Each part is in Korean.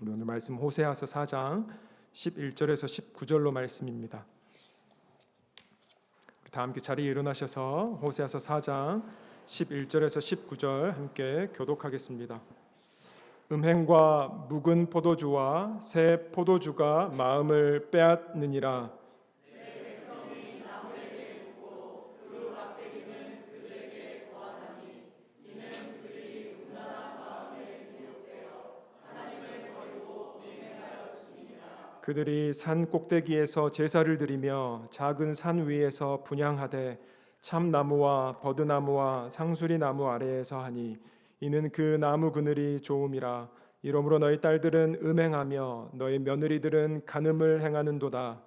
우리 오늘 말씀 호세아서 4장 11절에서 19절로 말씀입니다. 다 함께 자리에 일어나셔서 호세아서 4장 11절에서 19절 함께 교독하겠습니다. 음행과 묵은 포도주와 새 포도주가 마음을 빼앗느니라. 그들이 산 꼭대기에서 제사를 드리며 작은 산 위에서 분향하되 참나무와 버드나무와 상수리 나무 아래에서 하니 이는 그 나무 그늘이 좋음이라. 이러므로 너희 딸들은 음행하며 너희 며느리들은 간음을 행하는도다.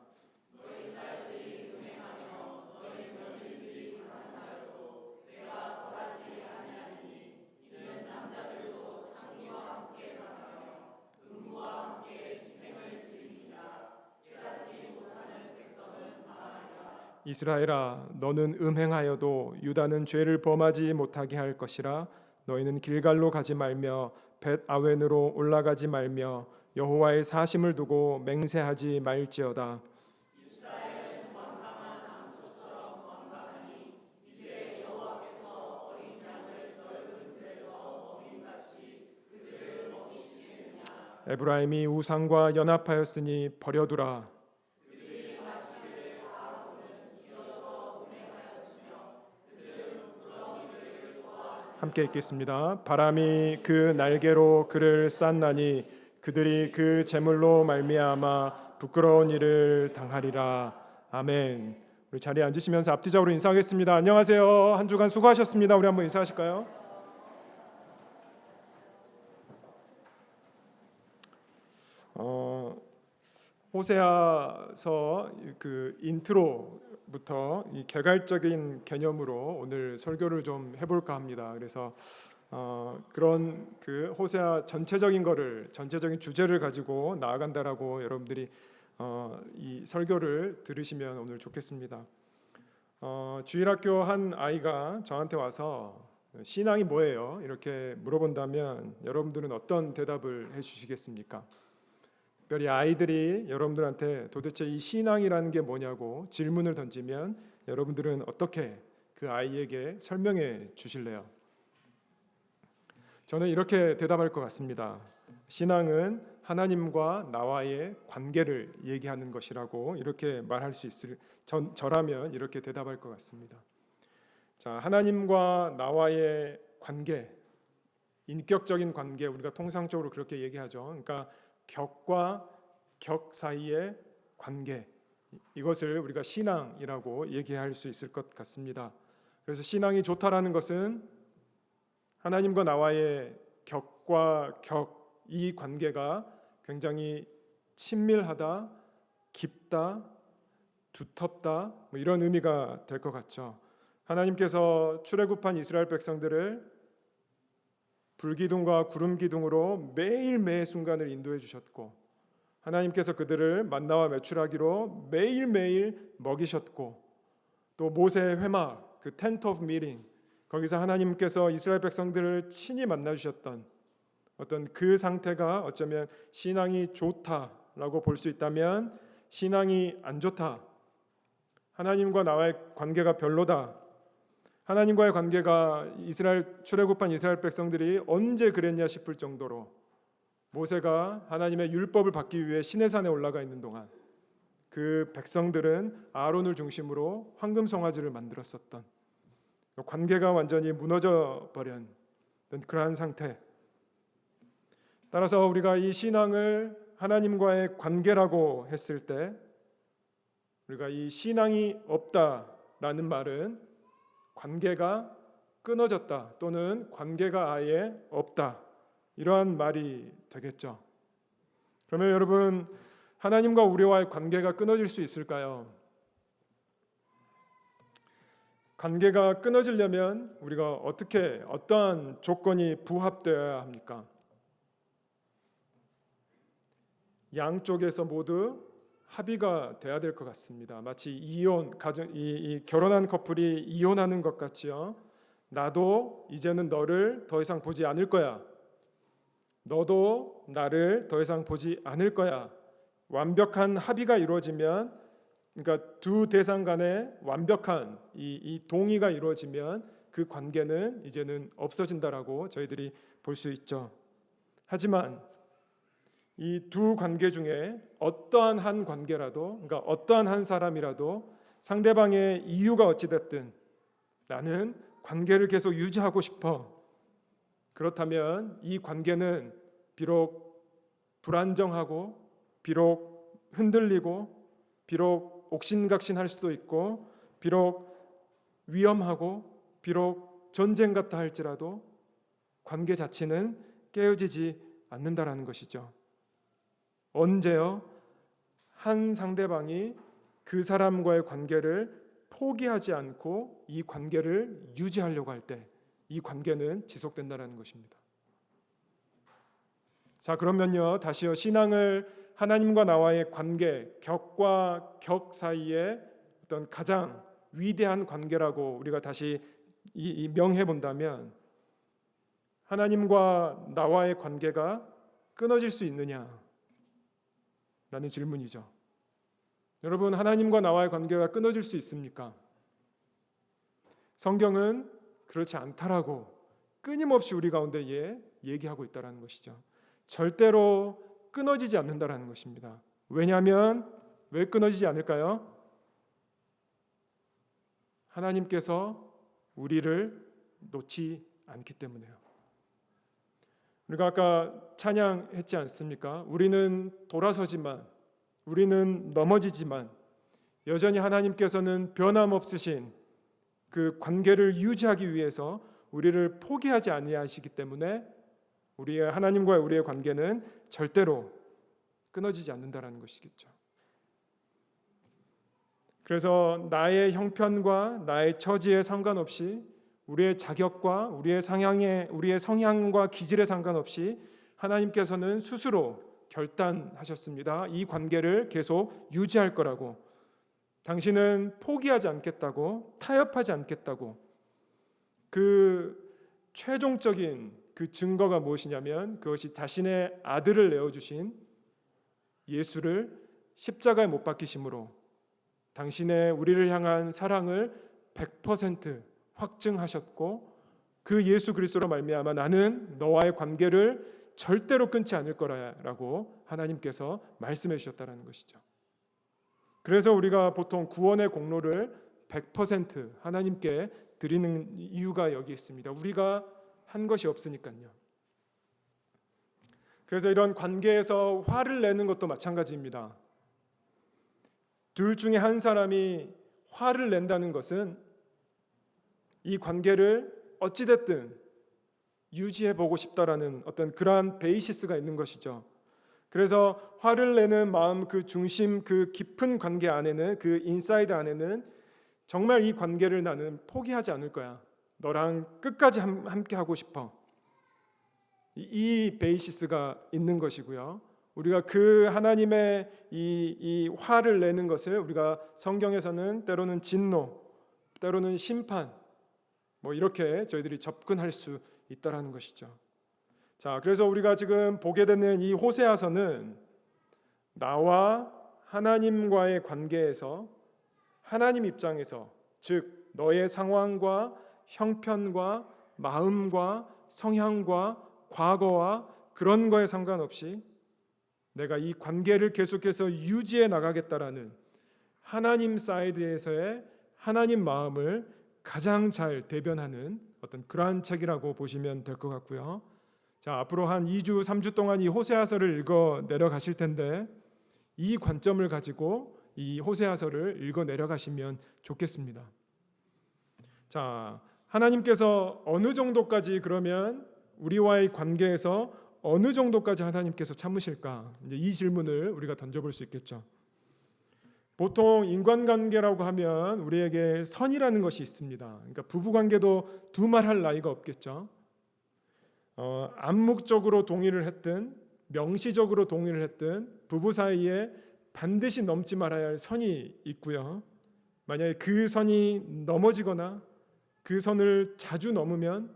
이스라엘아, 너는 음행하여도 유다는 죄를 범하지 못하게 할 것이라. 너희는 길갈로 가지 말며 벳 아웬으로 올라가지 말며 여호와의 사심을 두고 맹세하지 말지어다. 에브라임이 우상과 연합하였으니 버려두라. 함께 읽겠습니다. 바람이 그 날개로 그를 쌌나니 그들이 그 제물로 말미암아 부끄러운 일을 당하리라. 아멘. 우리 자리에 앉으시면서 앞뒤적으로 인사하겠습니다. 안녕하세요. 한 주간 수고하셨습니다. 우리 한번 인사하실까요? 호세아서 그 인트로부터 이 개괄적인 개념으로 오늘 설교를 좀 해볼까 합니다. 그래서 그런 그 호세아 전체적인 주제를 가지고 나아간다라고 여러분들이 이 설교를 들으시면 오늘 좋겠습니다. 주일학교 한 아이가 저한테 와서 신앙이 뭐예요? 이렇게 물어본다면 여러분들은 어떤 대답을 해주시겠습니까? 특별히 아이들이 여러분들한테 도대체 이 신앙이라는 게 뭐냐고 질문을 던지면 여러분들은 어떻게 그 아이에게 설명해 주실래요? 저는 이렇게 대답할 것 같습니다. 신앙은 하나님과 나와의 관계를 얘기하는 것이라고 이렇게 말할 수 있을 저라면 이렇게 대답할 것 같습니다. 자, 하나님과 나와의 관계, 인격적인 관계, 우리가 통상적으로 그렇게 얘기하죠. 그러니까 격과 격 사이의 관계, 이것을 우리가 신앙이라고 얘기할 수 있을 것 같습니다. 그래서 신앙이 좋다라는 것은 하나님과 나와의 격과 격, 이 관계가 굉장히 친밀하다, 깊다, 두텁다, 이런 의미가 될 것 같죠. 하나님께서 출애굽한 이스라엘 백성들을 불기둥과 구름기둥으로 매일매일 순간을 인도해 주셨고, 하나님께서 그들을 만나와 메추라기로 매일매일 먹이셨고, 또 모세의 회막, 그 텐트 오브 미팅, 거기서 하나님께서 이스라엘 백성들을 친히 만나 주셨던 어떤 그 상태가 어쩌면 신앙이 좋다라고 볼 수 있다면, 신앙이 안 좋다, 하나님과 나와의 관계가 별로다, 하나님과의 관계가 출애굽한 이스라엘 백성들이 언제 그랬냐 싶을 정도로 모세가 하나님의 율법을 받기 위해 시내산에 올라가 있는 동안 그 백성들은 아론을 중심으로 황금 송아지를 만들었었던, 관계가 완전히 무너져 버린 그러한 상태. 따라서 우리가 이 신앙을 하나님과의 관계라고 했을 때, 우리가 이 신앙이 없다라는 말은 관계가 끊어졌다 또는 관계가 아예 없다, 이러한 말이 되겠죠. 그러면 여러분, 하나님과 우리와의 관계가 끊어질 수 있을까요? 관계가 끊어지려면 우리가 어떠한 조건이 부합되어야 합니까? 양쪽에서 모두 합의가 돼야 될 것 같습니다. 마치 결혼한 커플이 이혼하는 것 같지요. 나도 이제는 너를 더 이상 보지 않을 거야. 너도 나를 더 이상 보지 않을 거야. 완벽한 합의가 이루어지면, 그러니까 두 대상 간에 완벽한 이 동의가 이루어지면 그 관계는 이제는 없어진다라고 저희들이 볼 수 있죠. 하지만 이 두 관계 중에 어떠한 한 관계라도, 그러니까 어떠한 한 사람이라도 상대방의 이유가 어찌됐든 나는 관계를 계속 유지하고 싶어. 그렇다면 이 관계는 비록 불안정하고, 비록 흔들리고, 비록 옥신각신할 수도 있고, 비록 위험하고, 비록 전쟁 같다 할지라도 관계 자체는 깨어지지 않는다라는 것이죠. 언제요? 한 상대방이 그 사람과의 관계를 포기하지 않고 이 관계를 유지하려고 할 때 이 관계는 지속된다는 것입니다. 자, 그러면요, 다시요, 신앙을 하나님과 나와의 관계, 격과 격 사이에 어떤 가장 위대한 관계라고 우리가 다시 명해 본다면, 하나님과 나와의 관계가 끊어질 수 있느냐라는 질문이죠. 여러분, 하나님과 나와의 관계가 끊어질 수 있습니까? 성경은 그렇지 않다라고 끊임없이 우리 가운데 얘기하고 있다는 것이죠. 절대로 끊어지지 않는다라는 것입니다. 왜냐하면 왜 끊어지지 않을까요? 하나님께서 우리를 놓지 않기 때문에요. 우리가 아까 찬양했지 않습니까? 우리는 돌아서지만, 우리는 넘어지지만 여전히 하나님께서는 변함없으신 그 관계를 유지하기 위해서 우리를 포기하지 아니하시기 때문에 우리의 하나님과의 우리의 관계는 절대로 끊어지지 않는다라는 것이겠죠. 그래서 나의 형편과 나의 처지에 상관없이, 우리의 자격과 우리의 성향과 기질에 상관없이 하나님께서는 스스로 결단하셨습니다. 이 관계를 계속 유지할 거라고. 당신은 포기하지 않겠다고, 타협하지 않겠다고. 그 최종적인 그 증거가 무엇이냐면, 그것이 자신의 아들을 내어주신 예수를 십자가에 못 박히심으로 당신의 우리를 향한 사랑을 100% 확증하셨고, 그 예수 그리스도로 말미암아 나는 너와의 관계를 절대로 끊지 않을 거라고 하나님께서 말씀해 주셨다는 것이죠. 그래서 우리가 보통 구원의 공로를 100% 하나님께 드리는 이유가 여기 있습니다. 우리가 한 것이 없으니까요. 그래서 이런 관계에서 화를 내는 것도 마찬가지입니다. 둘 중에 한 사람이 화를 낸다는 것은 이 관계를 어찌됐든 유지해보고 싶다라는 어떤 그러한 베이시스가 있는 것이죠. 그래서 화를 내는 마음, 그 중심, 그 깊은 관계 안에는, 그 인사이드 안에는 정말 이 관계를 나는 포기하지 않을 거야. 너랑 끝까지 함께 하고 싶어. 이 베이시스가 있는 것이고요. 우리가 그 하나님의 이 화를 내는 것을 우리가 성경에서는 때로는 진노, 때로는 심판, 뭐 이렇게 저희들이 접근할 수 있다라는 것이죠. 자, 그래서 우리가 지금 보게 되는 이 호세아서는 나와 하나님과의 관계에서 하나님 입장에서, 즉 너의 상황과 형편과 마음과 성향과 과거와 그런 거에 상관없이 내가 이 관계를 계속해서 유지해 나가겠다라는 하나님 사이드에서의 하나님 마음을 가장 잘 대변하는 어떤 그러한 책이라고 보시면 될 것 같고요. 자, 앞으로 한 2주, 3주 동안 이 호세아서를 읽어 내려가실 텐데 이 관점을 가지고 이 호세아서를 읽어 내려가시면 좋겠습니다. 자, 하나님께서 어느 정도까지, 그러면 우리와의 관계에서 어느 정도까지 하나님께서 참으실까? 이제 이 질문을 우리가 던져볼 수 있겠죠. 보통 인간관계라고 하면 우리에게 선이라는 것이 있습니다. 그러니까 부부관계도 두말할 나위가 없겠죠. 암묵적으로 동의를 했든 명시적으로 동의를 했든 부부 사이에 반드시 넘지 말아야 할 선이 있고요. 만약에 그 선이 넘어지거나 그 선을 자주 넘으면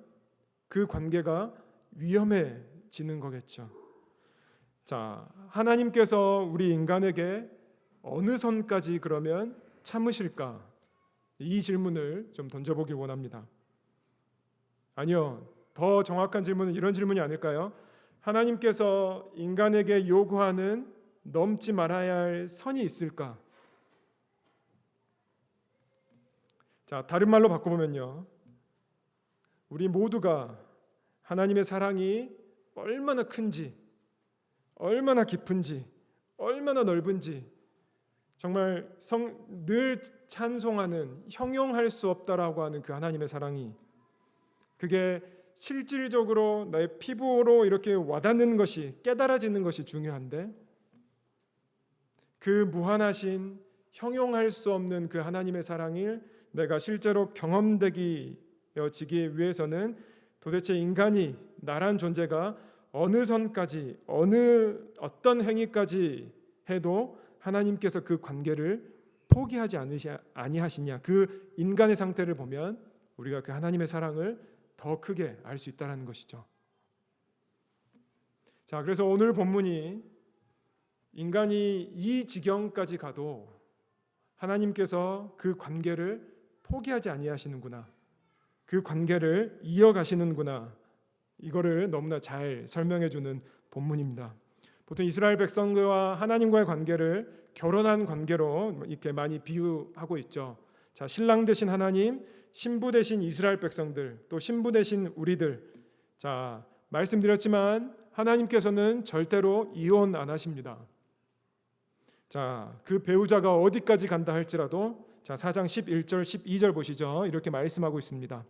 그 관계가 위험해지는 거겠죠. 자, 하나님께서 우리 인간에게 어느 선까지 그러면 참으실까? 이 질문을 좀 던져보길 원합니다. 아니요, 더 정확한 질문은 이런 질문이 아닐까요? 하나님께서 인간에게 요구하는 넘지 말아야 할 선이 있을까? 자, 다른 말로 바꿔보면요, 우리 모두가 하나님의 사랑이 얼마나 큰지, 얼마나 깊은지, 얼마나 넓은지 정말 늘 찬송하는, 형용할 수 없다라고 하는 그 하나님의 사랑이, 그게 실질적으로 나의 피부로 이렇게 와닿는 것이, 깨달아지는 것이 중요한데, 그 무한하신, 형용할 수 없는 그 하나님의 사랑을 내가 실제로 경험되기 위해서는 도대체 인간이, 나란 존재가 어느 선까지, 어떤 행위까지 해도 하나님께서 그 관계를 포기하지 아니하시냐, 그 인간의 상태를 보면 우리가 그 하나님의 사랑을 더 크게 알 수 있다는 것이죠. 자, 그래서 오늘 본문이 인간이 이 지경까지 가도 하나님께서 그 관계를 포기하지 아니하시는구나, 그 관계를 이어가시는구나, 이거를 너무나 잘 설명해 주는 본문입니다. 보통 이스라엘 백성과 하나님과의 관계를 결혼한 관계로 이렇게 많이 비유하고 있죠. 자, 신랑 되신 하나님, 신부 되신 이스라엘 백성들, 또 신부 되신 우리들. 자, 말씀드렸지만 하나님께서는 절대로 이혼 안 하십니다. 자, 그 배우자가 어디까지 간다 할지라도, 자, 4장 11절 12절 보시죠. 이렇게 말씀하고 있습니다.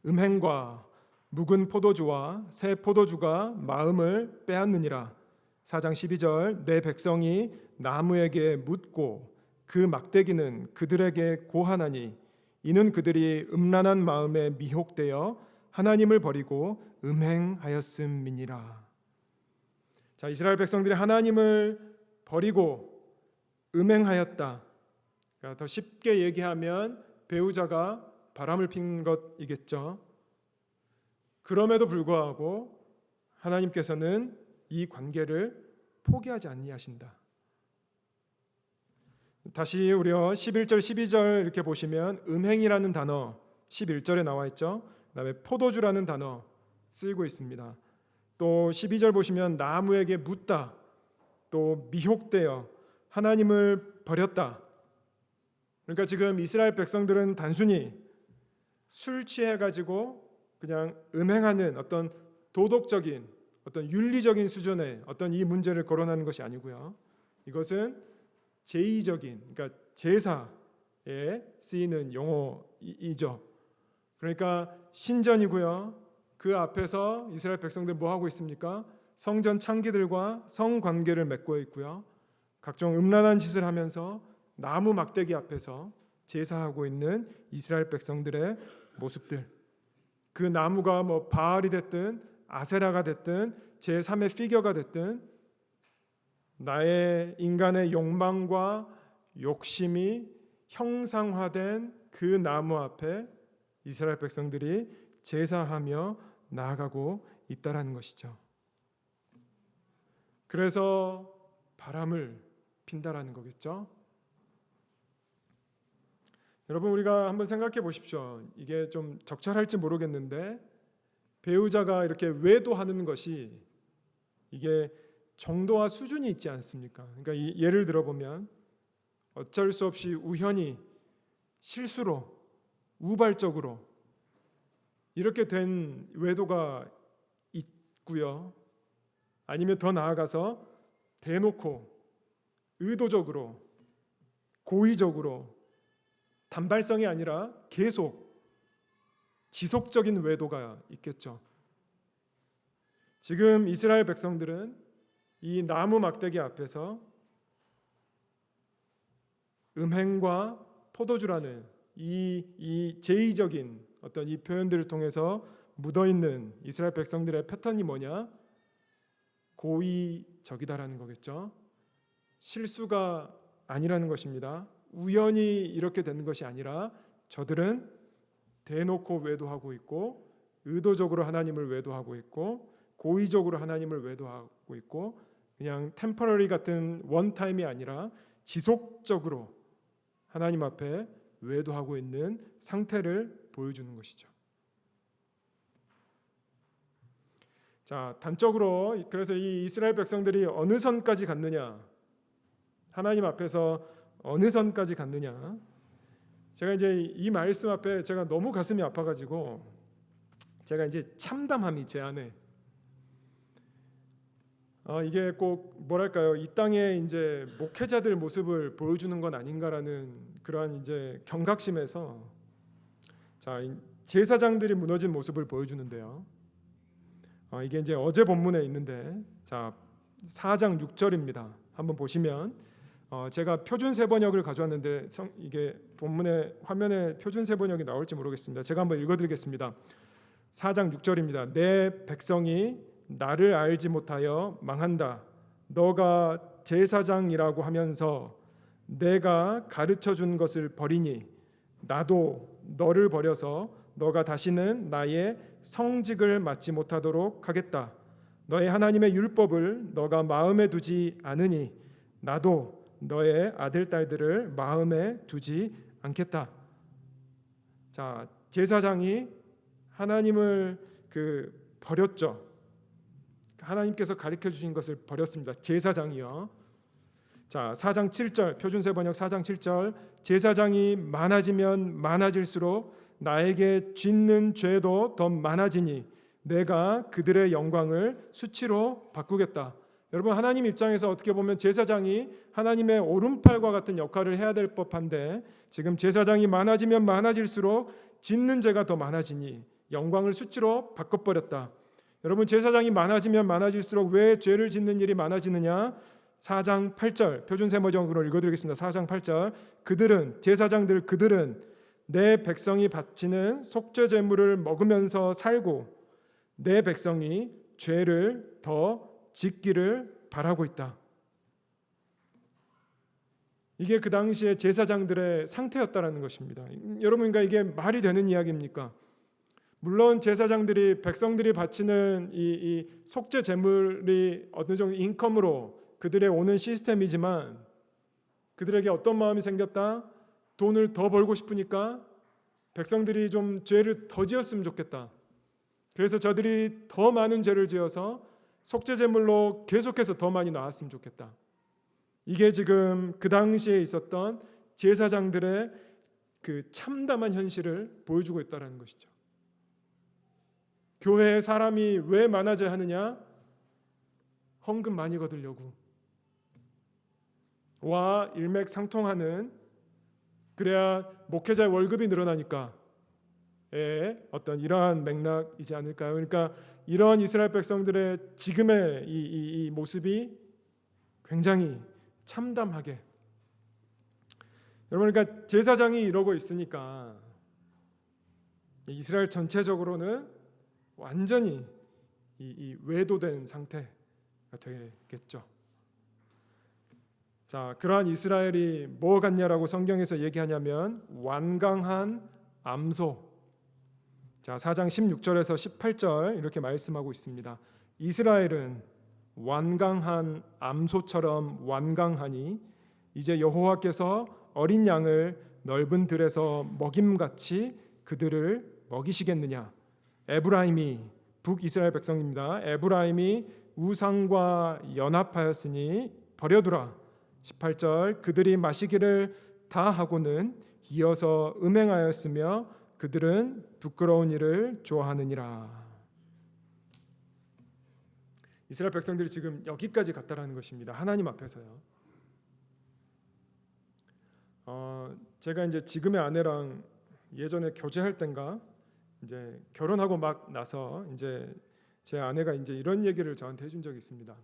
음행과 묵은 포도주와 새 포도주가 마음을 빼앗느니라. 4장 12절 내 백성이 나무에게 묻고 그 막대기는 그들에게 고하나니 이는 그들이 음란한 마음에 미혹되어 하나님을 버리고 음행하였음이니라. 자, 이스라엘 백성들이 하나님을 버리고 음행하였다. 그러니까 더 쉽게 얘기하면 배우자가 바람을 핀 것이겠죠. 그럼에도 불구하고 하나님께서는 이 관계를 포기하지 아니하신다. 다시 우리요 11절 12절 이렇게 보시면 음행이라는 단어 11절에 나와 있죠. 그다음에 포도주라는 단어 쓰이고 있습니다. 또 12절 보시면 나무에게 묻다, 또 미혹되어 하나님을 버렸다. 그러니까 지금 이스라엘 백성들은 단순히 술 취해 가지고 그냥 음행하는 어떤 도덕적인, 어떤 윤리적인 수준의 어떤 이 문제를 거론하는 것이 아니고요. 이것은 제의적인, 그러니까 제사에 쓰이는 용어이죠. 그러니까 신전이고요. 그 앞에서 이스라엘 백성들 뭐 하고 있습니까? 성전 창기들과 성관계를 맺고 있고요. 각종 음란한 짓을 하면서 나무 막대기 앞에서 제사하고 있는 이스라엘 백성들의 모습들. 그 나무가 뭐 바알이 됐든 아세라가 됐든 제3의 피겨가 됐든 나의 인간의 욕망과 욕심이 형상화된 그 나무 앞에 이스라엘 백성들이 제사하며 나아가고 있다라는 것이죠. 그래서 바람을 핀다라는 거겠죠. 여러분, 우리가 한번 생각해 보십시오. 이게 좀 적절할지 모르겠는데 배우자가 이렇게 외도하는 것이 이게 정도와 수준이 있지 않습니까? 그러니까 예를 들어보면 어쩔 수 없이 우연히 실수로 우발적으로 이렇게 된 외도가 있고요. 아니면 더 나아가서 대놓고 의도적으로 고의적으로 단발성이 아니라 계속 지속적인 외도가 있겠죠. 지금 이스라엘 백성들은 이 나무 막대기 앞에서 음행과 포도주라는 이 제의적인 어떤 이 표현들을 통해서 묻어있는 이스라엘 백성들의 패턴이 뭐냐? 고의적이다라는 거겠죠. 실수가 아니라는 것입니다. 우연히 이렇게 되는 것이 아니라 저들은 대놓고 외도하고 있고 의도적으로 하나님을 외도하고 있고 고의적으로 하나님을 외도하고 있고 그냥 템퍼러리 같은 원타임이 아니라 지속적으로 하나님 앞에 외도하고 있는 상태를 보여주는 것이죠. 자, 단적으로 그래서 이 이스라엘 백성들이 어느 선까지 갔느냐, 하나님 앞에서 어느 선까지 갔느냐. 제가 이제 이 말씀 앞에 제가 너무 가슴이 아파가지고 제가 이제 참담함이 제 안에 이게 꼭 뭐랄까요, 이 땅에 이제 목회자들 모습을 보여주는 건 아닌가라는 그러한 이제 경각심에서 자, 제사장들이 무너진 모습을 보여주는데요. 이게 이제 어제 본문에 있는데 자 4장 6절입니다. 한번 보시면 제가 표준 세번역을 가져왔는데 이게 본문에 화면에 표준 세번역이 나올지 모르겠습니다. 제가 한번 읽어드리겠습니다. 4장 6절입니다. 내 백성이 나를 알지 못하여 망한다. 너가 제사장이라고 하면서 내가 가르쳐준 것을 버리니 나도 너를 버려서 너가 다시는 나의 성직을 맡지 못하도록 하겠다. 너의 하나님의 율법을 너가 마음에 두지 않으니 나도 너의 아들 딸들을 마음에 두지 않겠다. 자, 제사장이 하나님을 버렸죠. 하나님께서 가르쳐 주신 것을 버렸습니다. 제사장이요. 자, 4장 7절 표준세 번역 4장 7절 제사장이 많아지면 많아질수록 나에게 짓는 죄도 더 많아지니 내가 그들의 영광을 수치로 바꾸겠다. 여러분, 하나님 입장에서 어떻게 보면 제사장이 하나님의 오른팔과 같은 역할을 해야 될 법한데 지금 제사장이 많아지면 많아질수록 짓는 죄가 더 많아지니 영광을 수치로 바꿔버렸다. 여러분, 제사장이 많아지면 많아질수록 왜 죄를 짓는 일이 많아지느냐? 4장 8절 표준세번역으로 읽어드리겠습니다. 4장 8절 그들은 제사장들 그들은 내 백성이 바치는 속죄 제물을 먹으면서 살고 내 백성이 죄를 더 짓기를 바라고 있다. 이게 그 당시에 제사장들의 상태였다라는 것입니다. 여러분, 그러니까 이게 말이 되는 이야기입니까? 물론 제사장들이 백성들이 바치는 이 속죄 제물이 어느 정도 인컴으로 그들의 오는 시스템이지만 그들에게 어떤 마음이 생겼다? 돈을 더 벌고 싶으니까 백성들이 좀 죄를 더 지었으면 좋겠다. 그래서 저들이 더 많은 죄를 지어서 속죄 제물로 계속해서 더 많이 나왔으면 좋겠다. 이게 지금 그 당시에 있었던 제사장들의 그 참담한 현실을 보여주고 있다는 것이죠. 교회에 사람이 왜 많아져야 하느냐? 헌금 많이 거두려고. 와 일맥상통하는, 그래야 목회자의 월급이 늘어나니까 어떤 이러한 맥락이지 않을까요? 그러니까 이러한 이스라엘 백성들의 지금의 이 모습이 굉장히 참담하게, 여러분, 그러니까 제사장이 이러고 있으니까 이스라엘 전체적으로는 완전히 이 외도된 상태가 되겠죠. 자, 그러한 이스라엘이 뭐 같냐라고 성경에서 얘기하냐면 완강한 암소. 자, 4장 16절에서 18절 이렇게 말씀하고 있습니다. 이스라엘은 완강한 암소처럼 완강하니 이제 여호와께서 어린 양을 넓은 들에서 먹임같이 그들을 먹이시겠느냐. 에브라임이, 북이스라엘 백성입니다. 에브라임이 우상과 연합하였으니 버려두라. 18절 그들이 마시기를 다 하고는 이어서 음행하였으며 그들은 부끄러운 일을 좋아하느니라. 이스라엘 백성들이 지금 여기까지 갔다라는 것입니다. 하나님 앞에서요. 제가 이제 지금의 아내랑 예전에 교제할 땐가 이제 결혼하고 막 나서 이제 제 아내가 이제 이런 얘기를 저한테 해준 적이 있습니다.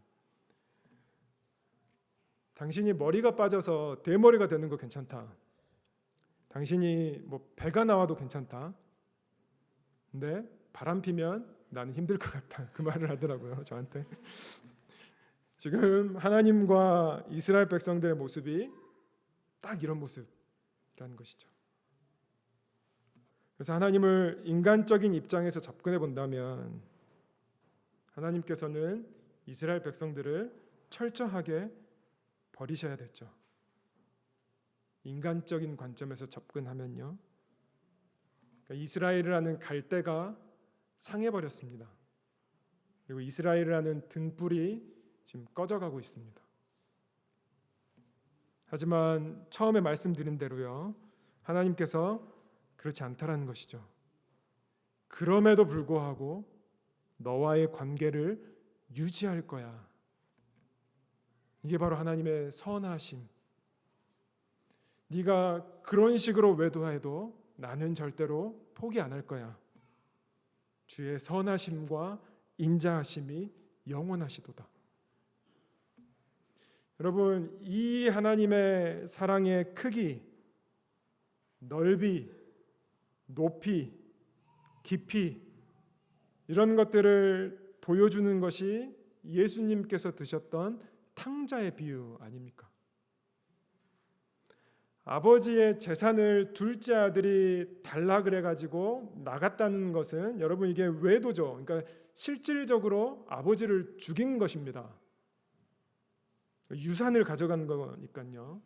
당신이 머리가 빠져서 대머리가 되는 거 괜찮다. 당신이 뭐 배가 나와도 괜찮다. 근데 바람 피면 나는 힘들 것 같다. 그 말을 하더라고요, 저한테. 지금 하나님과 이스라엘 백성들의 모습이 딱 이런 모습이라는 것이죠. 그래서 하나님을 인간적인 입장에서 접근해 본다면 하나님께서는 이스라엘 백성들을 철저하게 버리셔야 됐죠. 인간적인 관점에서 접근하면요, 그러니까 이스라엘이라는 갈대가 상해버렸습니다. 그리고 이스라엘이라는 등불이 지금 꺼져가고 있습니다. 하지만 처음에 말씀드린 대로요, 하나님께서 그렇지 않다라는 것이죠. 그럼에도 불구하고 너와의 관계를 유지할 거야. 이게 바로 하나님의 선하심. 네가 그런 식으로 외도해도 나는 절대로 포기 안 할 거야. 주의 선하심과 인자하심이 영원하시도다. 여러분, 이 하나님의 사랑의 크기, 넓이, 높이, 깊이, 이런 것들을 보여주는 것이 예수님께서 드셨던 탕자의 비유 아닙니까? 아버지의 재산을 둘째 아들이 달라 그래가지고 나갔다는 것은 여러분 이게 외도죠. 그러니까 실질적으로 아버지를 죽인 것입니다. 유산을 가져간 거니까요.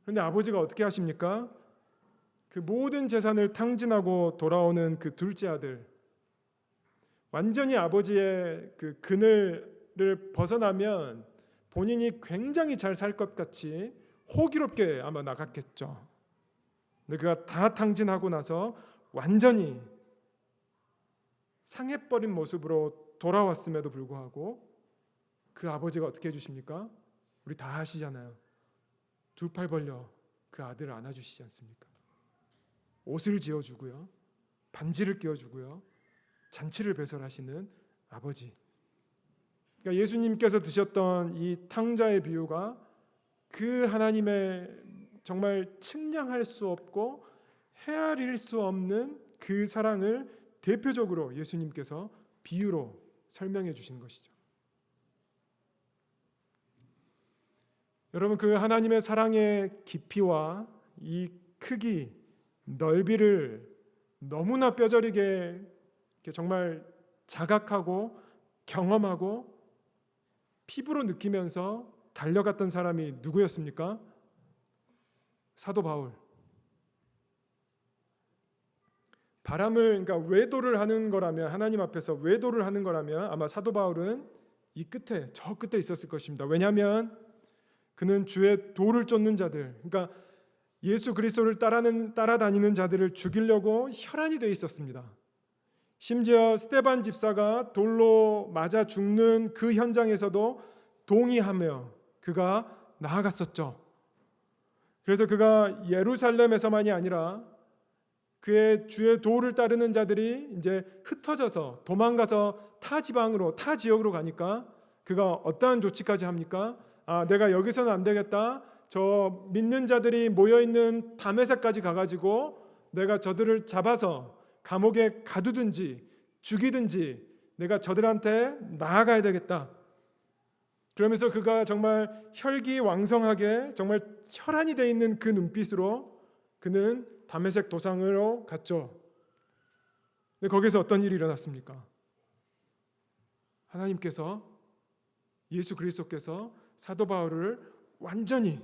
그런데 아버지가 어떻게 하십니까? 그 모든 재산을 탕진하고 돌아오는 그 둘째 아들, 완전히 아버지의 그 그늘을 벗어나면 본인이 굉장히 잘 살 것 같이 호기롭게 아마 나갔겠죠. 근데 그가 다 탕진하고 나서 완전히 상해버린 모습으로 돌아왔음에도 불구하고 그 아버지가 어떻게 해주십니까? 우리 다 아시잖아요. 두 팔 벌려 그 아들을 안아주시지 않습니까? 옷을 지어주고요, 반지를 끼워주고요, 잔치를 배설하시는 아버지. 그러니까 예수님께서 드셨던 이 탕자의 비유가 그 하나님의 정말 측량할 수 없고 헤아릴 수 없는 그 사랑을 대표적으로 예수님께서 비유로 설명해 주신 것이죠. 여러분, 그 하나님의 사랑의 깊이와 이 크기, 넓이를 너무나 뼈저리게 정말 자각하고 경험하고 피부로 느끼면서 달려갔던 사람이 누구였습니까? 사도 바울. 그러니까 외도를 하는 거라면, 하나님 앞에서 외도를 하는 거라면 아마 사도 바울은 이 끝에, 저 끝에 있었을 것입니다. 왜냐하면 그는 주의 도를 쫓는 자들, 그러니까 예수 그리스도를 따라다니는 자들을 죽이려고 혈안이 돼 있었습니다. 심지어 스데반 집사가 돌로 맞아 죽는 그 현장에서도 동의하며 그가 나아갔었죠. 그래서 그가 예루살렘에서만이 아니라 그의 주의 도를 따르는 자들이 이제 흩어져서 도망가서 타 지방으로, 타 지역으로 가니까 그가 어떠한 조치까지 합니까? 내가 여기서는 안 되겠다. 저 믿는 자들이 모여있는 다메섹까지 가가지고 내가 저들을 잡아서 감옥에 가두든지 죽이든지 내가 저들한테 나아가야 되겠다. 그러면서 그가 정말 혈기왕성하게 정말 혈안이 돼 있는 그 눈빛으로 그는 다메섹 도상으로 갔죠. 근데 거기서 어떤 일이 일어났습니까? 하나님께서, 예수 그리스도께서 사도 바울을 완전히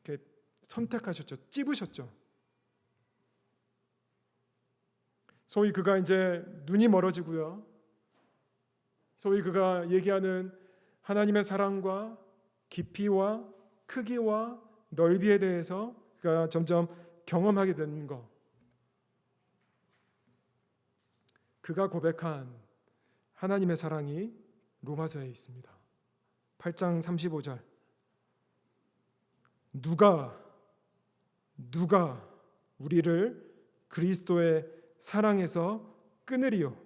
이렇게 선택하셨죠. 찝으셨죠. 소위 그가 이제 눈이 멀어지고요, 소위 그가 얘기하는 하나님의 사랑과 깊이와 크기와 넓이에 대해서 그가 점점 경험하게 되는 것, 그가 고백한 하나님의 사랑이 로마서에 있습니다. 8장 35절. 누가 우리를 그리스도의 사랑에서 끊으리요?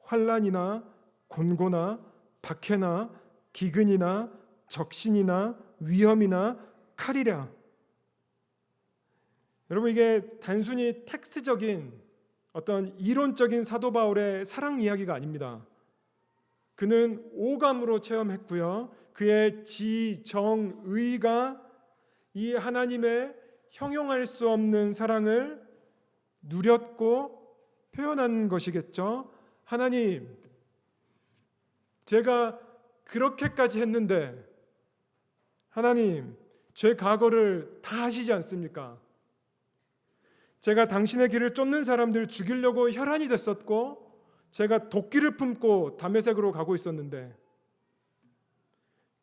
환난이나 곤고나 박해나 기근이나 적신이나 위험이나 칼이랴. 여러분, 이게 단순히 텍스트적인 어떤 이론적인 사도 바울의 사랑 이야기가 아닙니다. 그는 오감으로 체험했고요, 그의 지, 정, 의가 이 하나님의 형용할 수 없는 사랑을 누렸고 표현한 것이겠죠. 하나님, 제가 그렇게까지 했는데 하나님, 제 과거를 다 아시지 않습니까? 제가 당신의 길을 쫓는 사람들 죽이려고 혈안이 됐었고 제가 도끼를 품고 다메섹으로 가고 있었는데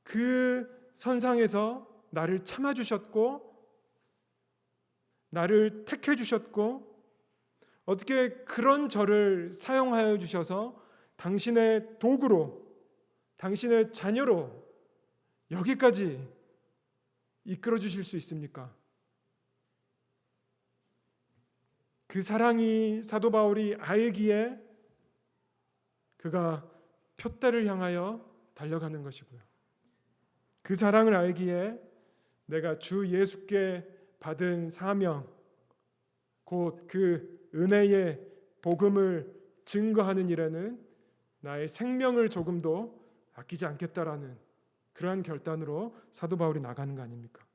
그 선상에서 나를 참아주셨고 나를 택해 주셨고 어떻게 그런 저를 사용하여 주셔서 당신의 도구로 당신의 자녀로 여기까지 이끌어 주실 수 있습니까? 그 사랑이 사도 바울이 알기에 그가 표대를 향하여 달려가는 것이고요. 그 사랑을 알기에 내가 주 예수께 받은 사명, 곧 그 은혜의 복음을 증거하는 일에는 나의 생명을 조금도 아끼지 않겠다라는 그러한 결단으로 사도 바울이 나가는 거 아닙니까?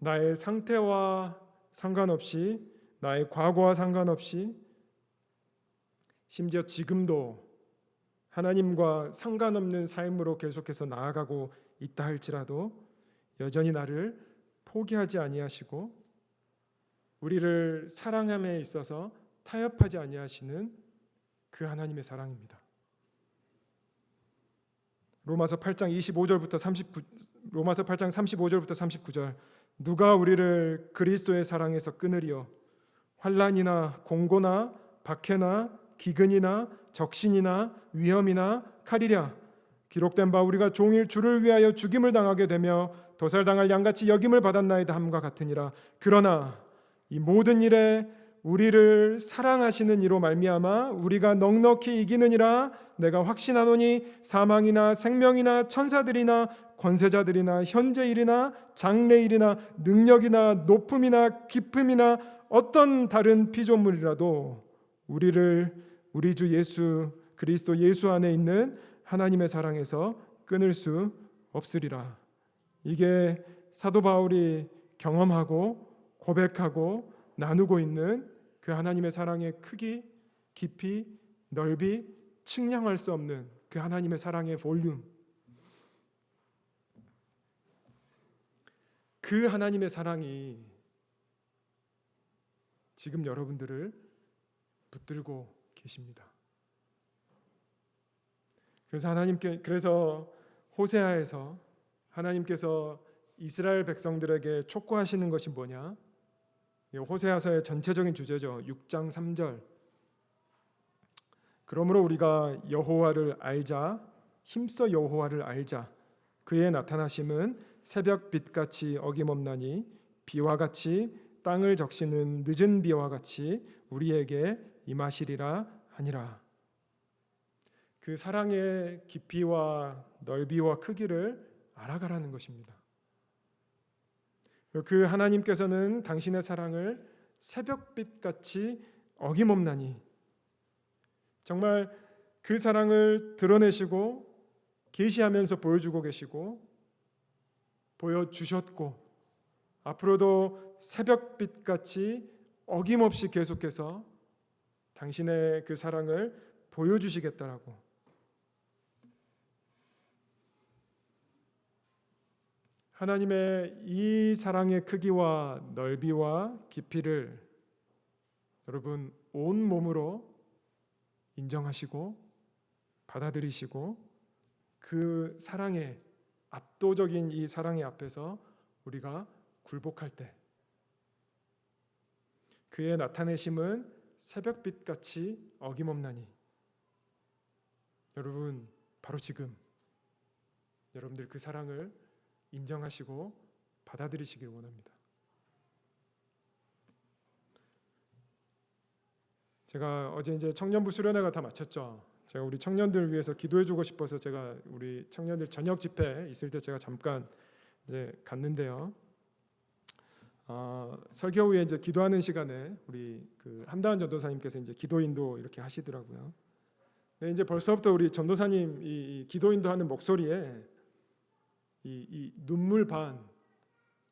나의 상태와 상관없이, 나의 과거와 상관없이, 심지어 지금도 하나님과 상관없는 삶으로 계속해서 나아가고 있다 할지라도 여전히 나를 포기하지 아니하시고 우리를 사랑함에 있어서 타협하지 아니하시는 그 하나님의 사랑입니다. 로마서 8장 25절부터 39 로마서 8장 35절부터 39절 누가 우리를 그리스도의 사랑에서 끊으리요 환난이나 공고나 박해나 기근이나 적신이나 위험이나 칼이랴 기록된 바 우리가 종일 주를 위하여 죽임을 당하게 되며 도살당할 양같이 여김을 받았나이다 함과 같으니라. 그러나 이 모든 일에 우리를 사랑하시는 이로 말미암아 우리가 넉넉히 이기느니라. 내가 확신하노니 사망이나 생명이나 천사들이나 권세자들이나 현재일이나 장래일이나 능력이나 높음이나 깊음이나 어떤 다른 피조물이라도 우리를 우리 주 예수 그리스도 예수 안에 있는 하나님의 사랑에서 끊을 수 없으리라. 이게 사도 바울이 경험하고 고백하고 나누고 있는 그 하나님의 사랑의 크기, 깊이, 넓이, 측량할 수 없는 그 하나님의 사랑의 볼륨. 그 하나님의 사랑이 지금 여러분들을 붙들고 계십니다. 그래서 호세아에서 하나님께서 이스라엘 백성들에게 촉구하시는 것이 뭐냐? 호세아서의 전체적인 주제죠. 6장 3절. 그러므로 우리가 여호와를 알자, 힘써 여호와를 알자. 그의 나타나심은 새벽빛같이 어김없나니 비와 같이 땅을 적시는 늦은 비와 같이 우리에게 임하시리라 하니라. 그 사랑의 깊이와 넓이와 크기를 알아가라는 것입니다. 그 하나님께서는 당신의 사랑을 새벽빛같이 어김없나니 정말 그 사랑을 드러내시고 계시하면서 보여주고 계시고 보여주셨고 앞으로도 새벽빛같이 어김없이 계속해서 당신의 그 사랑을 보여주시겠다라고. 하나님의 이 사랑의 크기와 넓이와 깊이를 여러분 온 몸으로 인정하시고 받아들이시고 그 사랑의 압도적인 이 사랑의 앞에서 우리가 굴복할 때 그의 나타내심은 새벽빛같이 어김없나니 여러분 바로 지금 여러분들 그 사랑을 인정하시고 받아들이시길 원합니다. 제가 어제 이제 청년부 수련회가 다 마쳤죠. 제가 우리 청년들 위해서 기도해주고 싶어서 제가 우리 청년들 저녁 집회 있을 때 제가 잠깐 이제 갔는데요. 설교 후에 이제 기도하는 시간에 우리 그 한다은 전도사님께서 이제 기도인도 이렇게 하시더라고요. 근데 이제 벌써부터 우리 전도사님 이 기도인도 하는 목소리에 이 눈물 반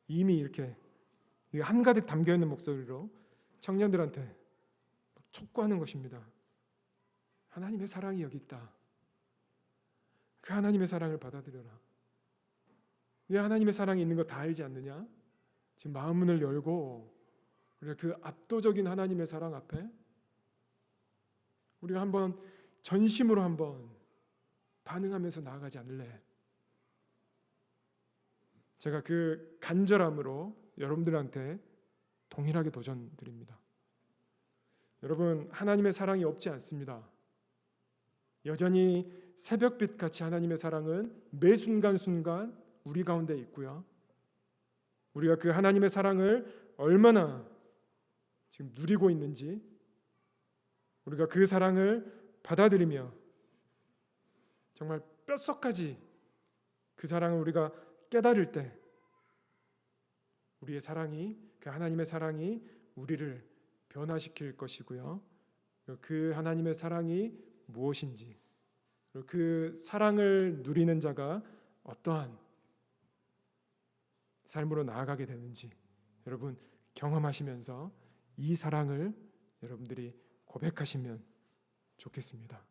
이미 이렇게 이 한가득 담겨 있는 목소리로 청년들한테 촉구하는 것입니다. 하나님의 사랑이 여기 있다. 그 하나님의 사랑을 받아들여라. 왜 하나님의 사랑이 있는 거 다 알지 않느냐? 지금 마음 문을 열고 우리가 그 압도적인 하나님의 사랑 앞에 우리가 한번 전심으로 한번 반응하면서 나아가지 않을래? 제가 그 간절함으로 여러분들한테 동일하게 도전드립니다. 여러분, 하나님의 사랑이 없지 않습니다. 여전히 새벽빛 같이 하나님의 사랑은 매 순간순간 우리 가운데 있고요. 우리가 그 하나님의 사랑을 얼마나 지금 누리고 있는지, 우리가 그 사랑을 받아들이며 정말 뼛속까지 그 사랑을 우리가 깨달을 때 우리의 사랑이, 그 하나님의 사랑이 우리를 변화시킬 것이고요. 그 하나님의 사랑이 무엇인지, 그 사랑을 누리는 자가 어떠한 삶으로 나아가게 되는지 여러분 경험하시면서 이 사랑을 여러분들이 고백하시면 좋겠습니다.